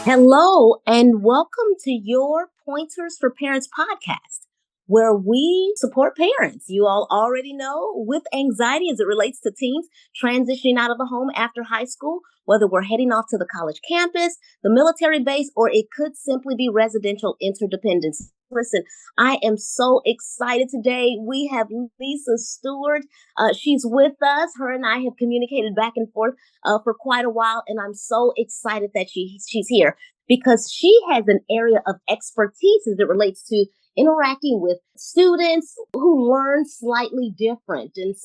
Hello, and welcome to your Pointers for Parents podcast, where we support parents. You all already know with anxiety as it relates to teens transitioning out of the home after high school, whether we're heading off to the college campus, the military base, or it could simply be residential interdependence. Listen, I am so excited today. We have Lisa Stewart. She's with us. Her and I have communicated back and forth for quite a while, and I'm so excited that she's here because she has an area of expertise as it relates to interacting with students who learn slightly different. And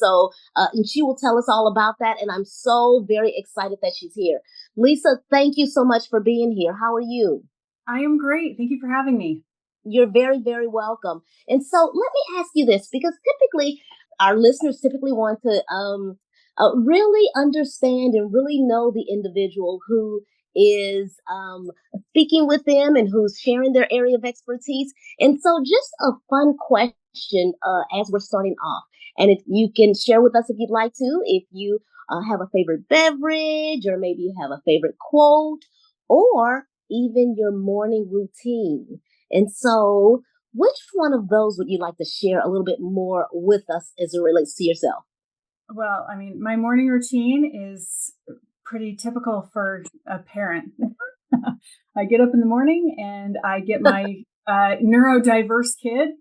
she will tell us all about that. And I'm so very excited that she's here. Lisa, thank you so much for being here. How are you? I am great. Thank you for having me. You're very, very welcome. And so let me ask you this, because typically our listeners typically want to really understand and really know the individual who is speaking with them and who's sharing their area of expertise. And so just a fun question as we're starting off. And if you can share with us if you'd like to, if you have a favorite beverage, or maybe you have a favorite quote, or even your morning routine. And so, which one of those would you like to share a little bit more with us as it relates to yourself? Well, I mean, my morning routine is pretty typical for a parent. I get up in the morning and I get my neurodiverse kid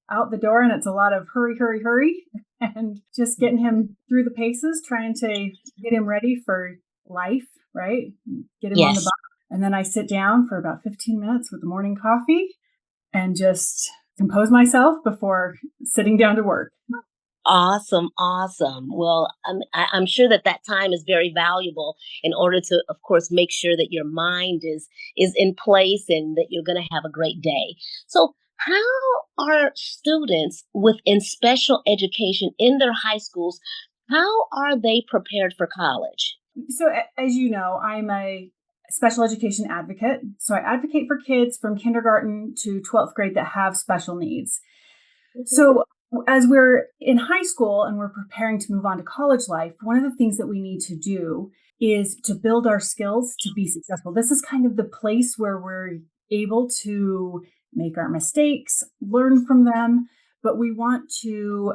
out the door, and it's a lot of hurry, hurry, hurry, and just getting him through the paces, trying to get him ready for life, right? Get him on the Yes. bus. And then I sit down for about 15 minutes with the morning coffee and just compose myself before sitting down to work. Awesome, awesome. Well, I'm sure that that time is very valuable in order to, of course, make sure that your mind is in place and that you're going to have a great day. So, how are students within special education in their high schools? How are they prepared for college? So, as you know, I'm a special education advocate. So, I advocate for kids from kindergarten to 12th grade that have special needs. So, as we're in high school and we're preparing to move on to college life, one of the things that we need to do is to build our skills to be successful. This is kind of the place where we're able to make our mistakes, learn from them, but we want to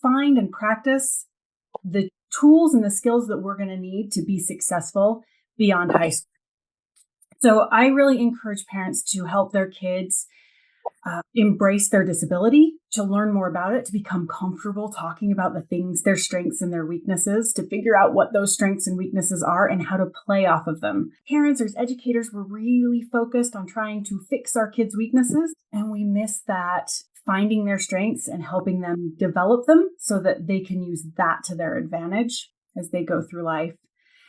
find and practice the tools and the skills that we're going to need to be successful beyond high school. So I really encourage parents to help their kids embrace their disability, to learn more about it, to become comfortable talking about the things, their strengths and their weaknesses, to figure out what those strengths and weaknesses are and how to play off of them. Parents or educators were really focused on trying to fix our kids' weaknesses, and we miss that finding their strengths and helping them develop them so that they can use that to their advantage as they go through life.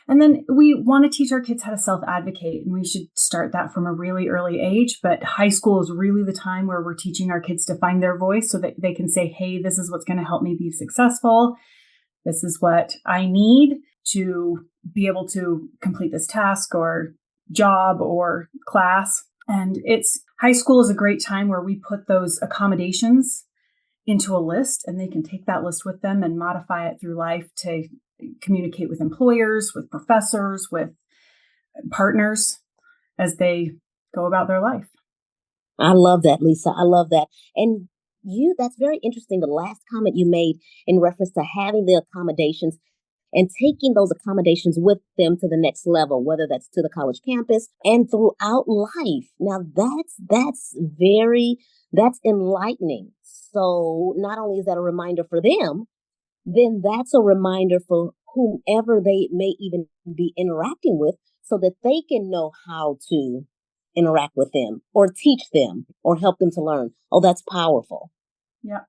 And then we want to teach our kids how to self-advocate, and we should start that from a really early age. But high school is really the time where we're teaching our kids to find their voice so that they can say, hey, this is what's going to help me be successful. This is what I need to be able to complete this task or job or class. And high school is a great time where we put those accommodations into a list, and they can take that list with them and modify it through life to communicate with employers, with professors, with partners as they go about their life. I love that, Lisa. I love that. And that's very interesting. The last comment you made in reference to having the accommodations and taking those accommodations with them to the next level, whether that's to the college campus and throughout life. Now that's enlightening. So not only is that a reminder for them, then that's a reminder for whomever they may even be interacting with so that they can know how to interact with them or teach them or help them to learn. Oh, that's powerful. Yeah.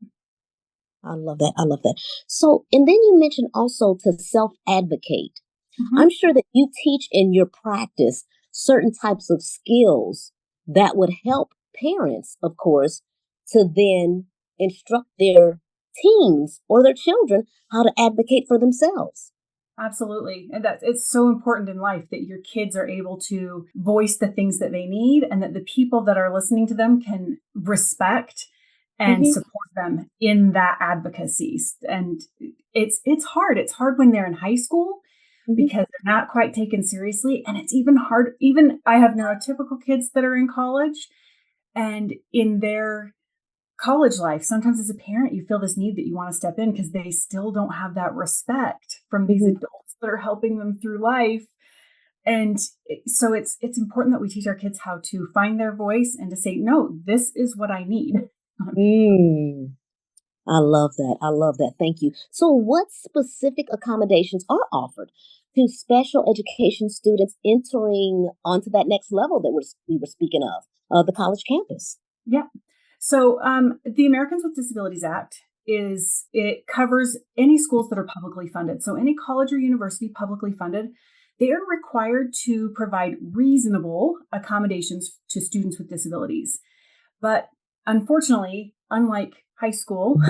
I love that. I love that. So, and then you mentioned also to self advocate. Mm-hmm. I'm sure that you teach in your practice certain types of skills that would help parents, of course, to then instruct their teens or their children how to advocate for themselves. Absolutely. And it's so important in life that your kids are able to voice the things that they need and that the people that are listening to them can respect and support them in that advocacy. And it's hard. It's hard when they're in high school, Mhm. because they're not quite taken seriously. And it's even hard. Even I have neurotypical kids that are in college, and in their college life, sometimes as a parent, you feel this need that you want to step in because they still don't have that respect from these Mhm. adults that are helping them through life. And so it's important that we teach our kids how to find their voice and to say, no, this is what I need. Mm. I love that. I love that. Thank you. So, what specific accommodations are offered to special education students entering onto that next level that we were speaking of, the college campus? Yeah. So the Americans with Disabilities Act it covers any schools that are publicly funded. So any college or university publicly funded, they are required to provide reasonable accommodations to students with disabilities. But unfortunately, unlike high school,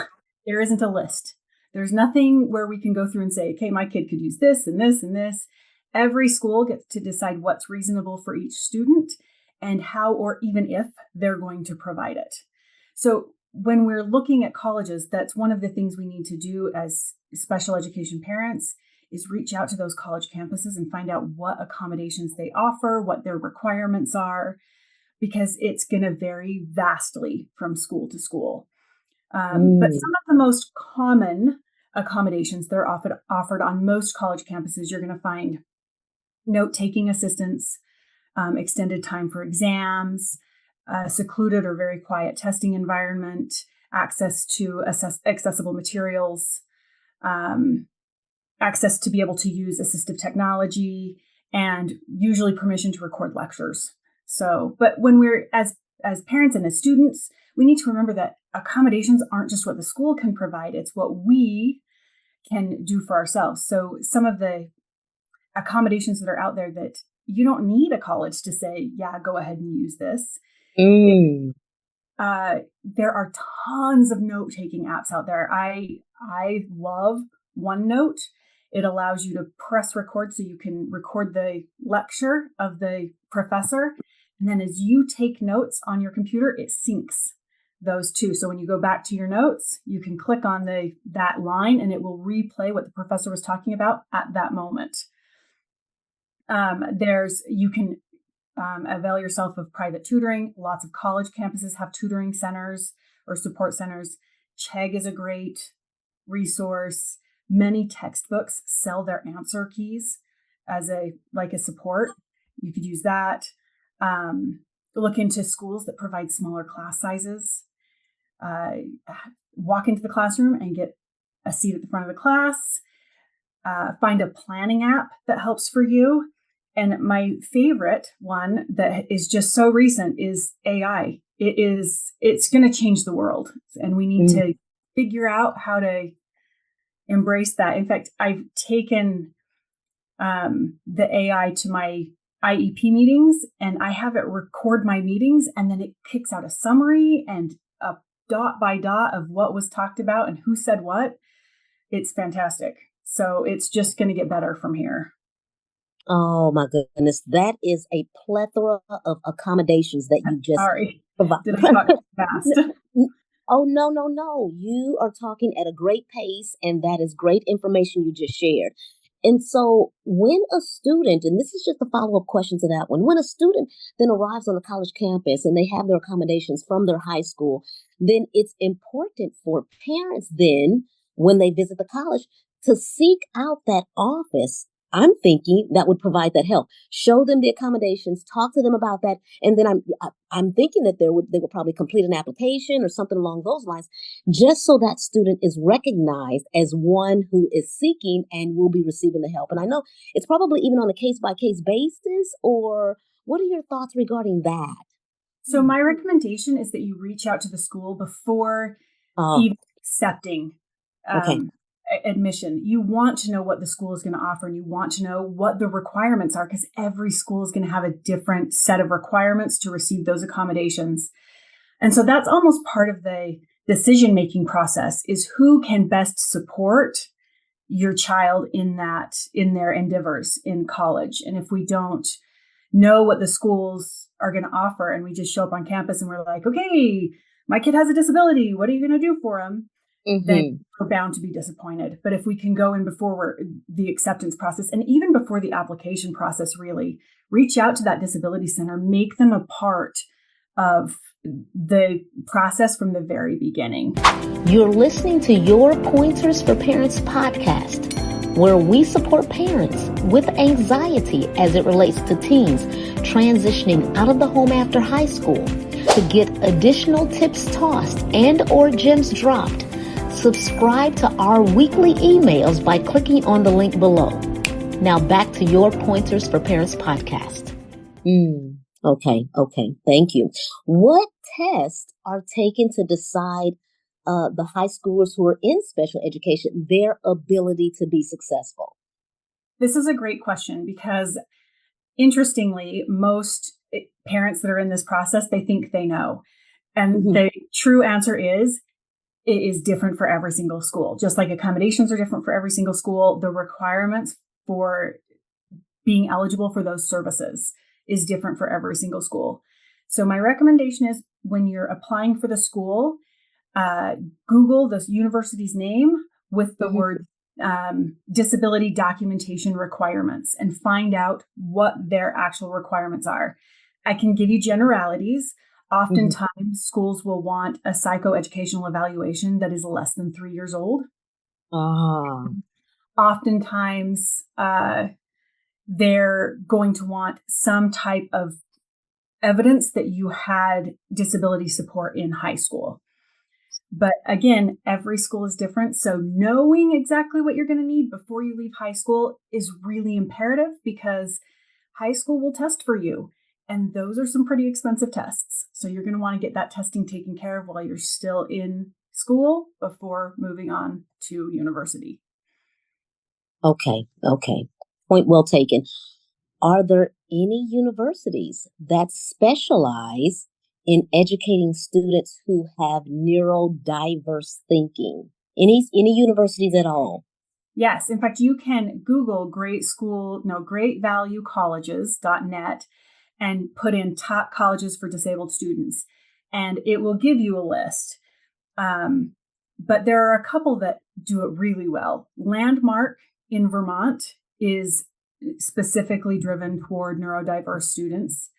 there isn't a list. There's nothing where we can go through and say, okay, my kid could use this and this and this. Every school gets to decide what's reasonable for each student and how or even if they're going to provide it. So when we're looking at colleges, that's one of the things we need to do as special education parents is reach out to those college campuses and find out what accommodations they offer, what their requirements are, because it's going to vary vastly from school to school. But Mm. some of the most common accommodations that are offered on most college campuses, you're going to find note taking assistance, extended time for exams, secluded or very quiet testing environment, access to accessible materials, um, access to be able to use assistive technology, and usually permission to record lectures. So, but when we're as parents and as students, we need to remember that accommodations aren't just what the school can provide, it's what we can do for ourselves. So some of the accommodations that are out there that you don't need a college to say, yeah, go ahead and use this. Mm. There are tons of note taking apps out there. I love OneNote. It allows you to press record so you can record the lecture of the professor. And then as you take notes on your computer, it syncs those two. So when you go back to your notes, you can click on that line and it will replay what the professor was talking about at that moment. You can avail yourself of private tutoring. Lots of college campuses have tutoring centers or support centers. Chegg is a great resource. Many textbooks sell their answer keys as a support. You could use that. Look into schools that provide smaller class sizes. Walk into the classroom and get a seat at the front of the class. Find a planning app that helps for you. And my favorite one that is just so recent is AI. It's going to change the world. And we need Mm. to figure out how to embrace that. In fact, I've taken the AI to my IEP meetings and I have it record my meetings and then it kicks out a summary and a dot by dot of what was talked about and who said what. It's fantastic. So it's just going to get better from here. Oh my goodness, that is a plethora of accommodations that you just Sorry, provide. did I talk too fast? Oh, no, no, no. You are talking at a great pace, and that is great information you just shared. And so, when a student, and this is just a follow up question to that one, when a student then arrives on the college campus and they have their accommodations from their high school, then it's important for parents, then, when they visit the college, to seek out that office. I'm thinking that would provide that help. Show them the accommodations, talk to them about that, and then I'm thinking that they would probably complete an application or something along those lines, just so that student is recognized as one who is seeking and will be receiving the help. And I know it's probably even on a case by case basis, or what are your thoughts regarding that? So my recommendation is that you reach out to the school before Oh, even accepting okay. um, admission. You want to know what the school is going to offer and you want to know what the requirements are because every school is going to have a different set of requirements to receive those accommodations. And so that's almost part of the decision-making process is who can best support your child in their endeavors in college. And if we don't know what the schools are going to offer and we just show up on campus and we're like, okay, my kid has a disability. What are you going to do for him? then Mm-hmm. we're bound to be disappointed. But if we can go in before the acceptance process, and even before the application process, really reach out to that disability center, make them a part of the process from the very beginning. You're listening to Your Pointers for Parents podcast, where we support parents with anxiety as it relates to teens transitioning out of the home after high school. To get additional tips tossed and or gems dropped, subscribe to our weekly emails by clicking on the link below. Now back to Your Pointers for Parents podcast. Okay. Thank you. What tests are taken to decide the high schoolers who are in special education, their ability to be successful? This is a great question because, interestingly, most parents that are in this process, they think they know. And the true answer is, it is different for every single school. Just like accommodations are different for every single school, the requirements for being eligible for those services is different for every single school. So my recommendation is, when you're applying for the school, Google the university's name with the word disability documentation requirements and find out what their actual requirements are. I can give you generalities. Oftentimes, schools will want a psychoeducational evaluation that is less than 3 years old. Oftentimes, they're going to want some type of evidence that you had disability support in high school. But again, every school is different. So knowing exactly what you're going to need before you leave high school is really imperative, because high school will test for you. And those are some pretty expensive tests. So you're going to want to get that testing taken care of while you're still in school before moving on to university. Okay. Point well taken. Are there any universities that specialize in educating students who have neurodiverse thinking? Any universities at all? Yes. In fact, you can Google greatvaluecolleges.net and put in top colleges for disabled students, and it will give you a list. But there are a couple that do it really well. Landmark in Vermont is specifically driven toward neurodiverse students.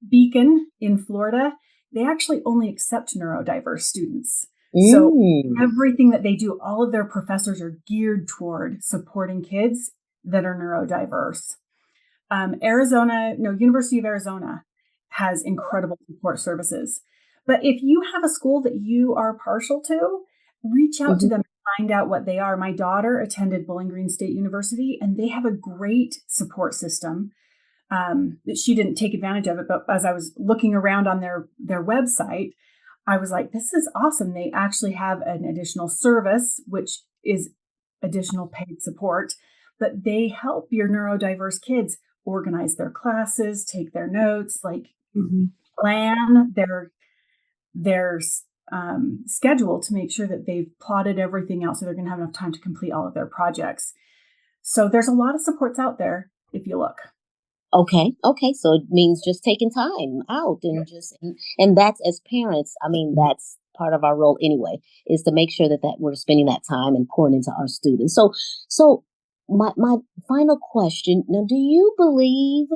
Beacon in Florida, they actually only accept neurodiverse students. So everything that they do, all of their professors are geared toward supporting kids that are neurodiverse. University of Arizona has incredible support services. But if you have a school that you are partial to, reach out to them and find out what they are. My daughter attended Bowling Green State University, and they have a great support system. She didn't take advantage of it, but as I was looking around on their website, I was like, this is awesome. They actually have an additional service, which is additional paid support, but they help your neurodiverse kids organize their classes, take their notes, plan their schedule to make sure that they've plotted everything out so they're going to have enough time to complete all of their projects. So there's a lot of supports out there if you look. Okay. So it means just taking time out and that's, as parents, I mean, that's part of our role anyway, is to make sure that we're spending that time and pouring into our students. So my final question now, do you believe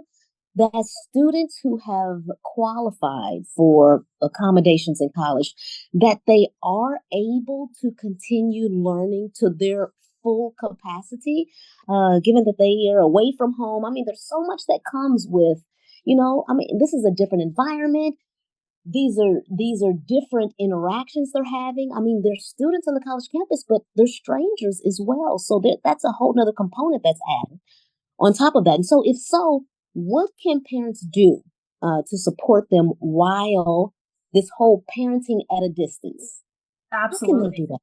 that students who have qualified for accommodations in college, that they are able to continue learning to their full capacity, given that they are away from home? I mean, there's so much that comes with, this is a different environment. These are different interactions they're having. I mean, they're students on the college campus, but they're strangers as well. So that's a whole nother component that's added on top of that. And so if so, what can parents do to support them while this whole parenting at a distance? Absolutely. How can they do that?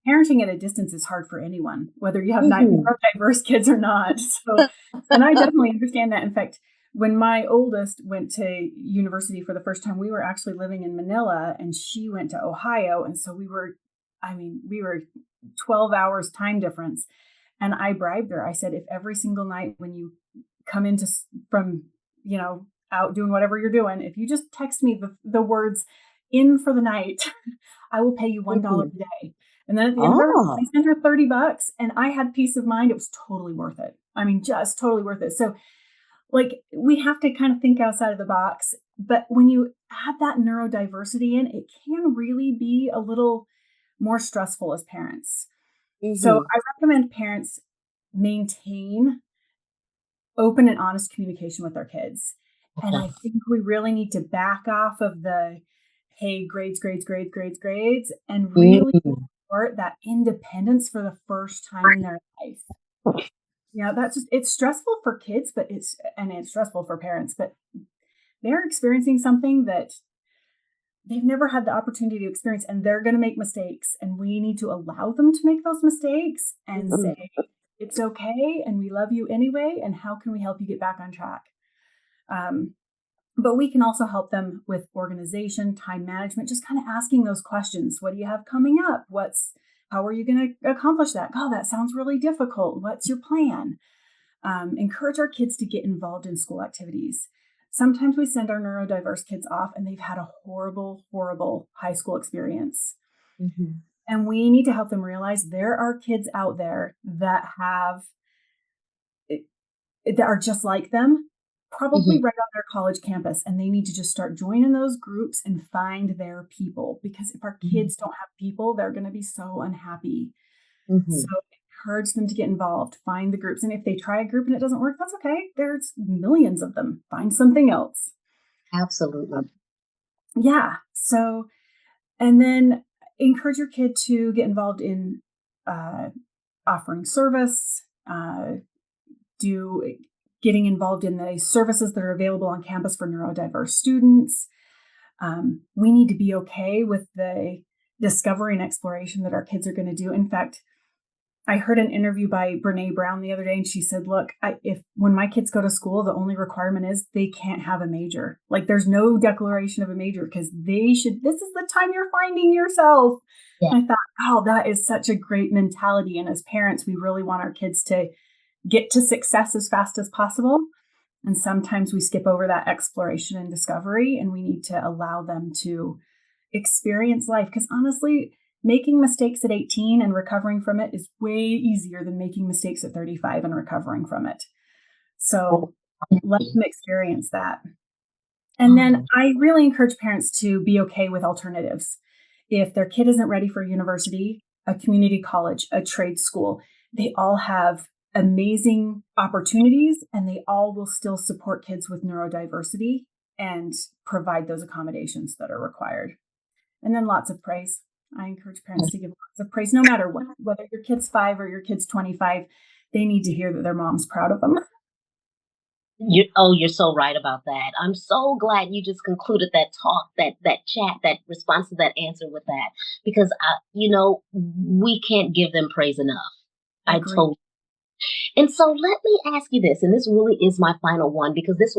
Parenting at a distance is hard for anyone, whether you have neurodiverse kids or not. So, and I definitely understand that. In fact, when my oldest went to university for the first time, we were actually living in Manila and she went to Ohio. And so we were 12 hours time difference. And I bribed her. I said, if every single night when you come from out doing whatever you're doing, if you just text me the words "in for the night," I will pay you $1 a day. And then at the end of every month, Oh. I sent her $30 and I had peace of mind. It was totally worth it. I mean, just totally worth it. So like we have to kind of think outside of the box. But when you add that neurodiversity in, it can really be a little more stressful as parents. So Mm-hmm. I recommend parents maintain open and honest communication with their kids. And Okay. I think we really need to back off of the, hey, grades, grades, grades, grades, grades, and really Mm-hmm. support that independence for the first time in their life. Yeah, that's just, it's stressful for kids, but it's stressful for parents, but they're experiencing something that they've never had the opportunity to experience, and they're going to make mistakes, and we need to allow them to make those mistakes and say it's okay and we love you anyway, and how can we help you get back on track. um, but we can also help them with organization, time management, just kind of asking those questions. What do you have coming up? How are you going to accomplish that? Oh, that sounds really difficult. What's your plan? Encourage our kids to get involved in school activities. Sometimes we send our neurodiverse kids off and they've had a horrible, horrible high school experience. Mm-hmm. And we need to help them realize there are kids out there that that are just like them, probably Mm-hmm. right on their college campus. And they need to just start joining those groups and find their people. Because if our kids don't have people, they're going to be so unhappy. So Mm-hmm. encourage them to get involved, find the groups. And if they try a group and it doesn't work, that's okay. There's millions of them. Find something else. Absolutely. Yeah. So, and then encourage your kid to get involved in uh, offering service, do getting involved in the services that are available on campus for neurodiverse students. We need to be okay with the discovery and exploration that our kids are going to do. In fact, I heard an interview by Brene Brown the other day, and she said, look, if when my kids go to school, the only requirement is they can't have a major. Like there's no declaration of a major because this is the time you're finding yourself. Yeah. And I thought, oh, that is such a great mentality. And as parents, we really want our kids to get to success as fast as possible. And sometimes we skip over that exploration and discovery, and we need to allow them to experience life. Because honestly, making mistakes at 18 and recovering from it is way easier than making mistakes at 35 and recovering from it. So let them experience that. And then Oh. I really encourage parents to be okay with alternatives. If their kid isn't ready for university, a community college, a trade school, they all have amazing opportunities and they all will still support kids with neurodiversity and provide those accommodations that are required. And then lots of praise. I encourage parents to give lots of praise, no matter what, whether your kid's 5 or your kid's 25, they need to hear that their mom's proud of them. You're so right about that. I'm so glad you just concluded that talk, that chat, that response to that answer with that, because we can't give them praise enough. I Agreed. totally. And so let me ask you this, and this really is my final one because this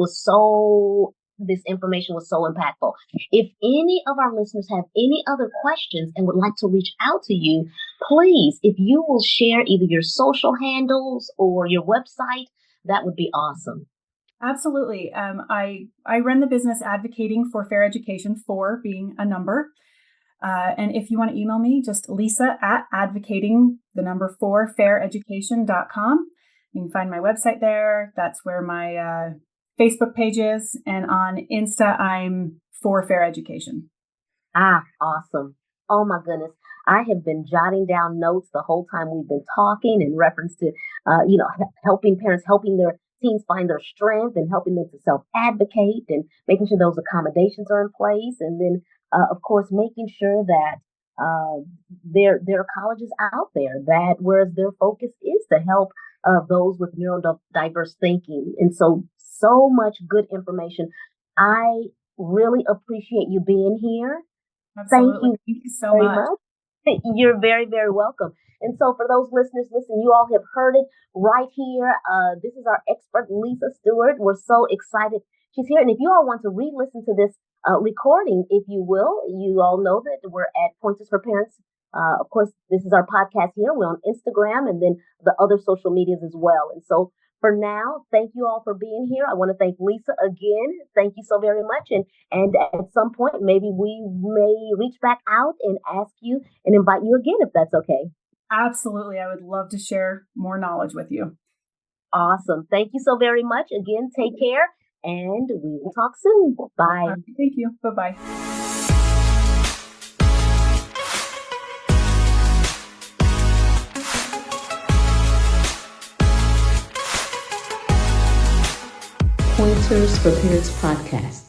information was so impactful. If any of our listeners have any other questions and would like to reach out to you, please, if you will share either your social handles or your website, that would be awesome. Absolutely. I run the business advocating for fair education, for being a number. And if you want to email me, just Lisa at advocating the number 4 faireducation.com. You can find my website there. That's where my Facebook page is. And on Insta, I'm for fair education. Ah, awesome. Oh my goodness. I have been jotting down notes the whole time we've been talking in reference to, helping parents, helping their teens find their strength and helping them to self advocate and making sure those accommodations are in place. And then, of course, making sure that uh, there are colleges out there that whereas their focus is to help those with neurodiverse thinking. And so much good information. I really appreciate you being here. Thank Absolutely. you Thank you so very much. much. You're very, very welcome. And so, for those listeners, listen, you all have heard it right here. This is our expert, Lisa Stewart. We're so excited she's here. And if you all want to re listen to this recording, if you will, you all know that we're at Pointers for Parents. Of course, this is our podcast here. We're on Instagram and then the other social medias as well. And so, For now, thank you all for being here. I want to thank Lisa again. Thank you so very much. And at some point, maybe we may reach back out and ask you and invite you again if that's okay. Absolutely. I would love to share more knowledge with you. Awesome. Thank you so very much. Again, take care and we will talk soon. Bye. All right, thank you. Bye-bye. Pointers for Parents podcast.